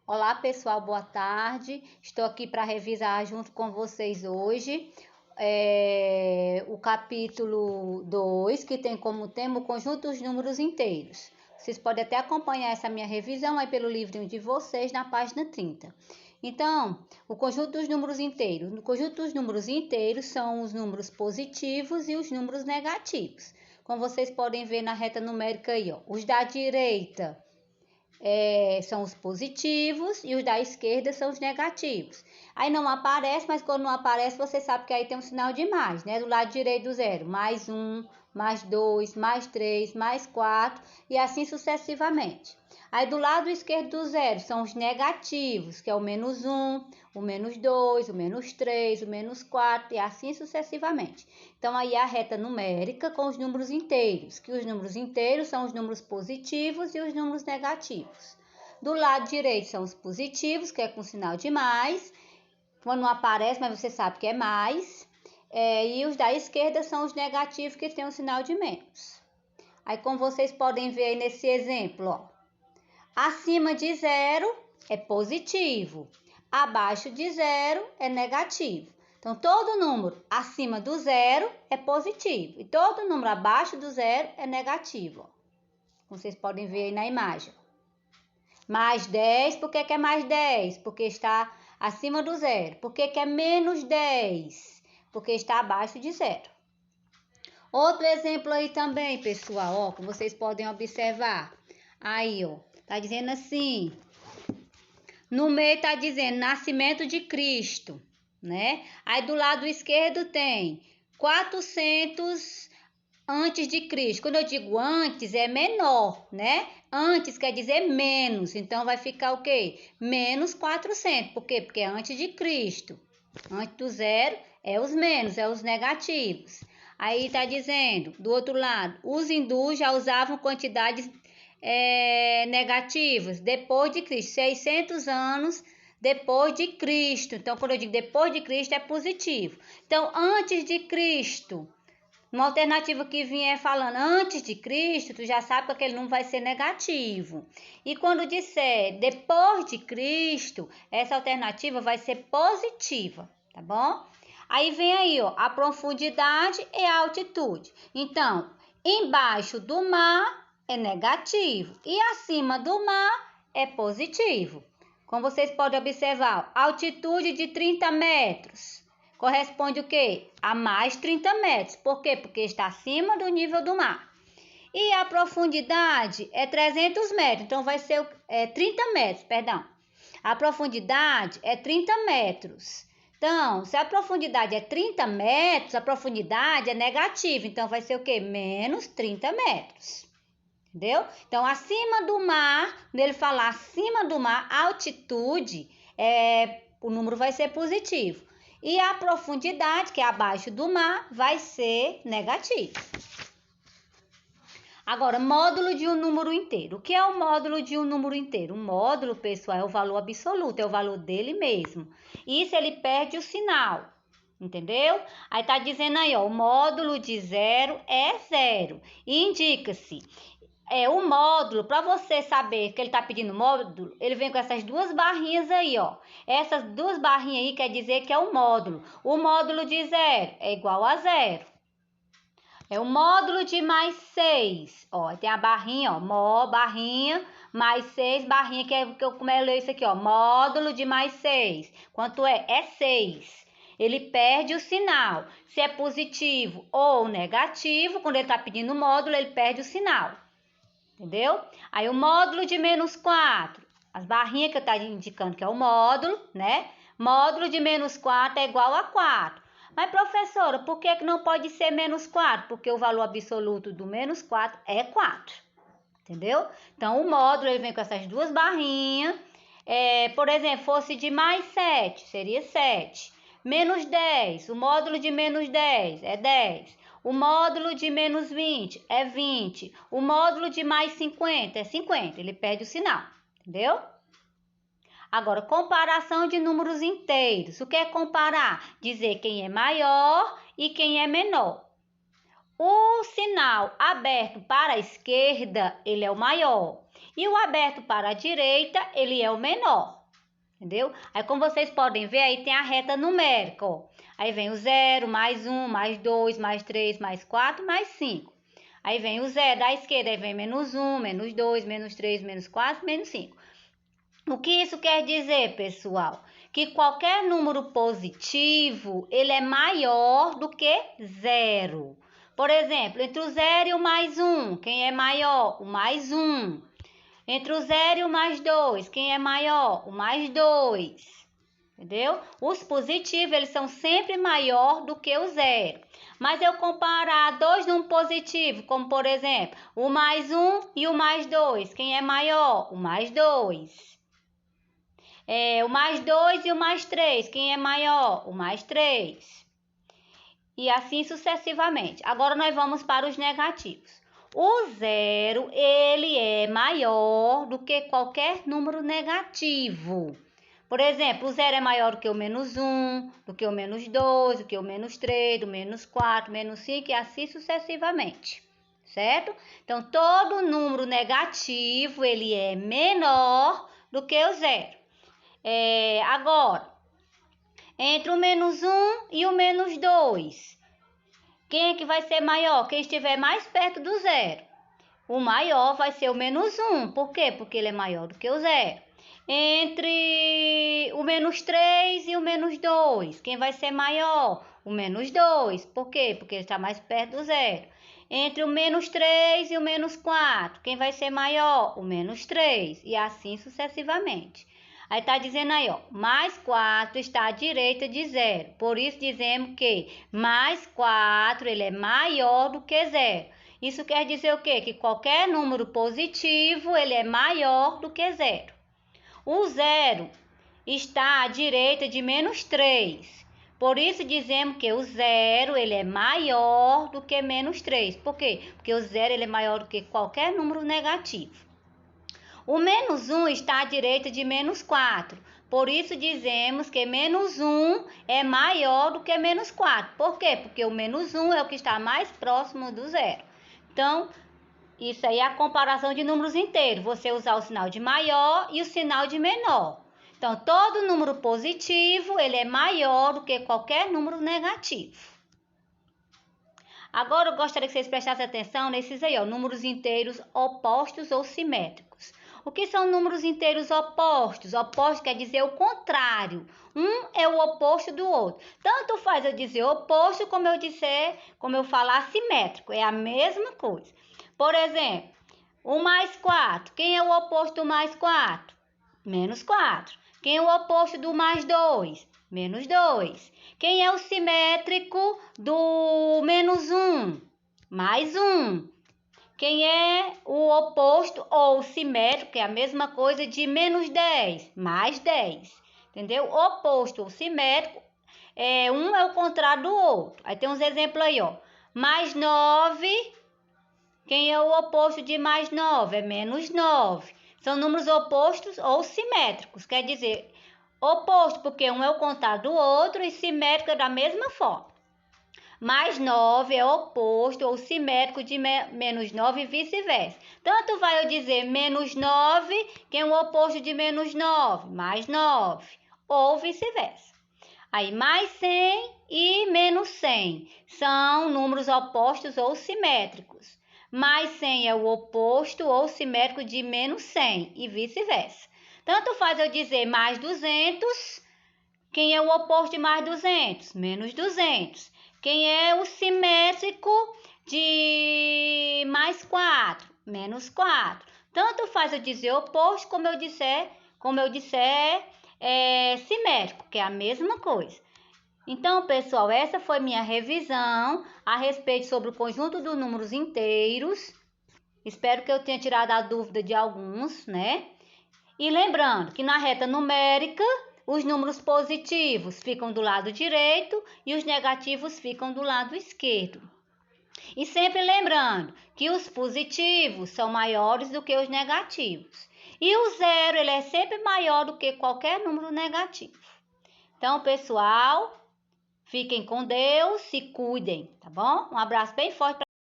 Olá pessoal, boa tarde. Estou aqui para revisar junto com vocês hoje o capítulo 2, que tem como tema o conjunto dos números inteiros. Vocês podem até acompanhar essa minha revisão aí pelo livrinho de vocês na página 30. Então, o conjunto dos números inteiros. No conjunto dos números inteiros são os números positivos e os números negativos. Como vocês podem ver na reta numérica aí, ó, os da direita são os positivos e os da esquerda são os negativos. Aí não aparece, mas quando não aparece, você sabe que aí tem um sinal de mais, né? Do lado direito do zero, mais 1, mais 2, mais 3, mais 4 e assim sucessivamente. Aí do lado esquerdo do zero são os negativos, que é o menos 1, o menos 2, o menos 3, o menos 4 e assim sucessivamente. Então aí a reta numérica com os números inteiros, que os números inteiros são os números positivos e os números negativos. Do lado direito são os positivos, que é com sinal de mais, quando não aparece, mas você sabe que é mais. E os da esquerda são os negativos, que tem um sinal de menos. Aí como vocês podem ver aí nesse exemplo, ó, acima de zero é positivo, abaixo de zero é negativo. Então, todo número acima do zero é positivo e todo número abaixo do zero é negativo. Como vocês podem ver aí na imagem. Mais 10, por que é mais 10? Porque está acima do zero. Por que é menos 10? Porque está abaixo de zero. Outro exemplo aí também, pessoal, ó, como vocês podem observar. Aí, ó, tá dizendo assim, no meio tá dizendo nascimento de Cristo, né? Aí do lado esquerdo tem 400 antes de Cristo. Quando eu digo antes, é menor, né? Antes quer dizer menos. Então vai ficar o quê? Menos 400. Por quê? Porque é antes de Cristo. Antes do zero é os menos, é os negativos. Aí tá dizendo, do outro lado, os hindus já usavam quantidades negativas depois de Cristo, 600 anos depois de Cristo. Então, quando eu digo depois de Cristo, é positivo. Então, antes de Cristo, uma alternativa que vier falando antes de Cristo, tu já sabe que aquele número vai ser negativo. E quando disser depois de Cristo, essa alternativa vai ser positiva, tá bom? Aí vem aí, ó, a profundidade e a altitude. Então, embaixo do mar é negativo e acima do mar é positivo. Como vocês podem observar, altitude de 30 metros. Corresponde o quê? A mais 30 metros. Por quê? Porque está acima do nível do mar. E a profundidade é 300 metros. Então, vai ser 30 metros, perdão. A profundidade é 30 metros. Então, se a profundidade é 30 metros, a profundidade é negativa. Então, vai ser o quê? Menos 30 metros. Entendeu? Então, acima do mar, quando ele falar acima do mar, altitude, o número vai ser positivo. E a profundidade, que é abaixo do mar, vai ser negativo. Agora, módulo de um número inteiro. O que é o módulo de um número inteiro? O módulo, pessoal, é o valor absoluto, é o valor dele mesmo. Isso ele perde o sinal, entendeu? Aí tá dizendo aí, ó, o módulo de zero é zero. E indica-se o módulo, para você saber que ele está pedindo módulo, ele vem com essas duas barrinhas aí, ó. Essas duas barrinhas aí quer dizer que é o módulo. O módulo de zero é igual a zero. É o módulo de mais 6. Ó, tem a barrinha, ó, barrinha, mais 6, barrinha, como eu leio isso aqui, ó. Módulo de mais 6. Quanto é? É 6. Ele perde o sinal. Se é positivo ou negativo, quando ele está pedindo módulo, ele perde o sinal. Entendeu? Aí o módulo de menos 4, as barrinhas que eu estou indicando que é o módulo, né? Módulo de menos 4 é igual a 4. Mas, professora, por que não pode ser menos 4? Porque o valor absoluto do menos 4 é 4. Entendeu? Então, o módulo ele vem com essas duas barrinhas. Por exemplo, fosse de mais 7, seria 7. Menos 10, o módulo de menos 10 é 10. O módulo de menos 20 é 20. O módulo de mais 50 é 50. Ele perde o sinal, entendeu? Agora, comparação de números inteiros. O que é comparar? Dizer quem é maior e quem é menor. O sinal aberto para a esquerda, ele é o maior. E o aberto para a direita, ele é o menor. Entendeu? Aí, como vocês podem ver, aí tem a reta numérica, ó. Aí vem o 0, mais 1, mais 2, mais 3, mais 4, mais 5. Aí vem o 0 da esquerda, aí vem menos 1, menos 2, menos 3, menos 4, menos 5. O que isso quer dizer, pessoal? Que qualquer número positivo, ele é maior do que 0. Por exemplo, entre o 0 e o mais 1, quem é maior? O mais 1. Entre o 0 e o mais 2, quem é maior? O mais 2. Entendeu? Os positivos, eles são sempre maior do que o 0. Mas eu comparar dois números positivos, como por exemplo, o mais 1 e o mais 2, quem é maior? O mais 2. O mais 2 e o mais 3, quem é maior? O mais 3. E assim sucessivamente. Agora nós vamos para os negativos. O 0, ele é maior do que qualquer número negativo. Por exemplo, o 0 é maior do que o menos 1, do que o menos 2, do que o menos 3, do menos 4, menos 5 e assim sucessivamente. Certo? Então, todo número negativo, ele é menor do que o 0. Agora, entre o menos 1 e o menos 2, quem é que vai ser maior? Quem estiver mais perto do 0. O maior vai ser o menos 1. Por quê? Porque ele é maior do que o 0. Entre o menos 3 e o menos 2, quem vai ser maior? O menos 2. Por quê? Porque ele está mais perto do 0. Entre o menos 3 e o menos 4, quem vai ser maior? O menos 3. E assim sucessivamente. Aí está dizendo aí, ó, mais 4 está à direita de 0. Por isso dizemos que mais 4 ele é maior do que 0. Isso quer dizer o quê? Que qualquer número positivo ele é maior do que 0. O 0 está à direita de menos 3. Por isso dizemos que o 0 ele é maior do que menos 3. Por quê? Porque o 0 ele é maior do que qualquer número negativo. O menos 1 está à direita de menos 4. Por isso dizemos que menos 1 é maior do que menos 4. Por quê? Porque o menos 1 é o que está mais próximo do 0. Então, isso aí é a comparação de números inteiros. Você usar o sinal de maior e o sinal de menor. Então, todo número positivo, ele é maior do que qualquer número negativo. Agora, eu gostaria que vocês prestassem atenção nesses aí, ó, números inteiros opostos ou simétricos. O que são números inteiros opostos? Oposto quer dizer o contrário. Um é o oposto do outro. Tanto faz eu dizer oposto como eu falar simétrico. É a mesma coisa. Por exemplo, o mais 4. Quem é o oposto do mais 4? Menos 4. Quem é o oposto do mais 2? Menos 2. Quem é o simétrico do menos 1? Mais 1. Quem é o oposto ou simétrico, que é a mesma coisa, de menos 10? Mais 10. Entendeu? Oposto ou simétrico, um é o contrário do outro. Aí tem uns exemplos aí, ó. Mais 9. Quem é o oposto de mais 9? É menos 9. São números opostos ou simétricos. Quer dizer, oposto porque um é o contrário do outro e simétrico é da mesma forma. Mais 9 é oposto ou simétrico de menos 9 e vice-versa. Tanto vai eu dizer menos 9, que é o oposto de menos 9, mais 9, ou vice-versa. Aí, mais 100 e menos 100 são números opostos ou simétricos. Mais 100 é o oposto ou simétrico de menos 100 e vice-versa. Tanto faz eu dizer mais 200, quem é o oposto de mais 200? Menos 200. Quem é o simétrico de mais 4? Menos 4. Tanto faz eu dizer oposto como eu disser simétrico, que é a mesma coisa. Então, pessoal, essa foi minha revisão a respeito sobre o conjunto dos números inteiros. Espero que eu tenha tirado a dúvida de alguns, né? E lembrando que na reta numérica, os números positivos ficam do lado direito e os negativos ficam do lado esquerdo. E sempre lembrando que os positivos são maiores do que os negativos. E o 0, ele é sempre maior do que qualquer número negativo. Então, pessoal, fiquem com Deus, se cuidem, tá bom? Um abraço bem forte para